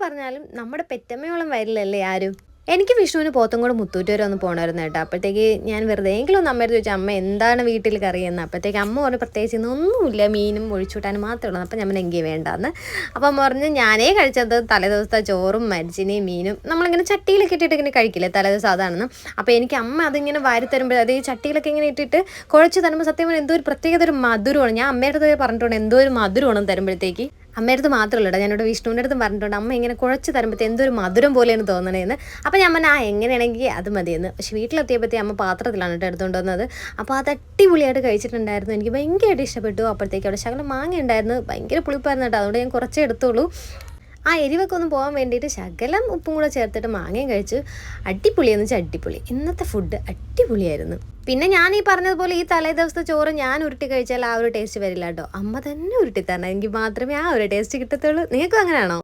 പറഞ്ഞാലും നമ്മുടെ പെറ്റമ്മയോളം വരില്ലല്ലേ ആരും. എനിക്ക് വിഷുവിന് പോത്തങ്കോട് മുത്തൂറ്റ് വരെ ഒന്ന് പോകണമായിരുന്നു കേട്ടോ. അപ്പോഴത്തേക്ക് ഞാൻ വെറുതെ എങ്കിലും ഒന്ന് അമ്മയോട് ചോദിച്ചു, അമ്മ എന്താണ് വീട്ടിൽ കറിയെന്ന്. അപ്പോഴത്തേക്ക് അമ്മ പറഞ്ഞു പ്രത്യേകിച്ച് ഇന്നൊന്നുമില്ല, മീനും ഒഴിച്ചുവിട്ടാനും മാത്രമേ ഉള്ളൂ. അപ്പം ഞാൻ എങ്കിൽ വേണ്ടാന്ന്. അപ്പം അമ്മ പറഞ്ഞു ഞാനേ കഴിച്ചത് തലേദിവസത്തെ ചോറും മരിച്ചിനെയും മീനും നമ്മളിങ്ങനെ ചട്ടിയിലൊക്കെ ഇട്ടിട്ട് ഇങ്ങനെ കഴിക്കില്ലേ തലേദിവസം അതാണെന്ന്. അപ്പോൾ എനിക്ക് അമ്മ അതിങ്ങനെ വാരി തരുമ്പോൾ അത് ഈ ചട്ടിയിലൊക്കെ ഇങ്ങനെ ഇട്ടിട്ട് കുഴച്ച് തരുമ്പോൾ സത്യം പറഞ്ഞാൽ എന്തോ ഒരു പ്രത്യേകത ഒരു മധുരമാണ്. ഞാൻ അമ്മയുടെ അടുത്ത് പറഞ്ഞിട്ടുണ്ട് എന്തോ ഒരു മധുരമാണ് തരുമ്പോഴത്തേക്ക്. അമ്മയുടെ അടുത്ത് മാത്രമല്ല കേട്ടോ, ഞാനിവിടെ വിഷ്ണുവിൻ്റെ അടുത്തും പറഞ്ഞിട്ടുണ്ട് അമ്മ ഇങ്ങനെ കുഴച്ച് തരുമ്പോഴത്തേ എന്തൊരു മധുരം പോലെയാണ് തോന്നണേന്ന്. അപ്പോൾ ഞാൻ പറഞ്ഞാൽ എങ്ങനെയാണെങ്കിൽ അത് മതിയെന്ന്. പക്ഷേ വീട്ടിലെത്തിയപ്പോഴത്തേ അമ്മ പാത്രത്തിലാണ് കേട്ടോ എടുത്തുകൊണ്ട് വന്നത്. അപ്പോൾ അത് അടിപൊളിയായിട്ട് കഴിച്ചിട്ടുണ്ടായിരുന്നു. എനിക്ക് ഭയങ്കരമായിട്ട് ഇഷ്ടപ്പെട്ടു. അപ്പോഴത്തേക്ക് അവിടെ ശകലം മാങ്ങ ഉണ്ടായിരുന്നു, ഭയങ്കര പുളിപ്പായിരുന്നു കേട്ടോ. അതുകൊണ്ട് ഞാൻ കുറച്ചേ എടുത്തുള്ളൂ. ആ എരിവൊക്കെ ഒന്ന് പോകാൻ വേണ്ടിയിട്ട് ശകലം ഉപ്പും കൂടെ ചേർത്തിട്ട് മാങ്ങയും കഴിച്ചു. അടിപൊളിയെന്ന് വെച്ചാൽ അടിപൊളി. ഇന്നത്തെ ഫുഡ് അടിപൊളിയായിരുന്നു. പിന്നെ ഞാൻ ഈ പറഞ്ഞതുപോലെ ഈ തലേ ദിവസത്തെ ചോറ് ഞാൻ ഉരുട്ടി കഴിച്ചാൽ ആ ഒരു ടേസ്റ്റ് വരില്ല കേട്ടോ. അമ്മ തന്നെ ഉരുട്ടി തരണം, എനിക്ക് മാത്രമേ ആ ഒരു ടേസ്റ്റ് കിട്ടത്തുള്ളൂ. നിങ്ങൾക്കും അങ്ങനെയാണോ?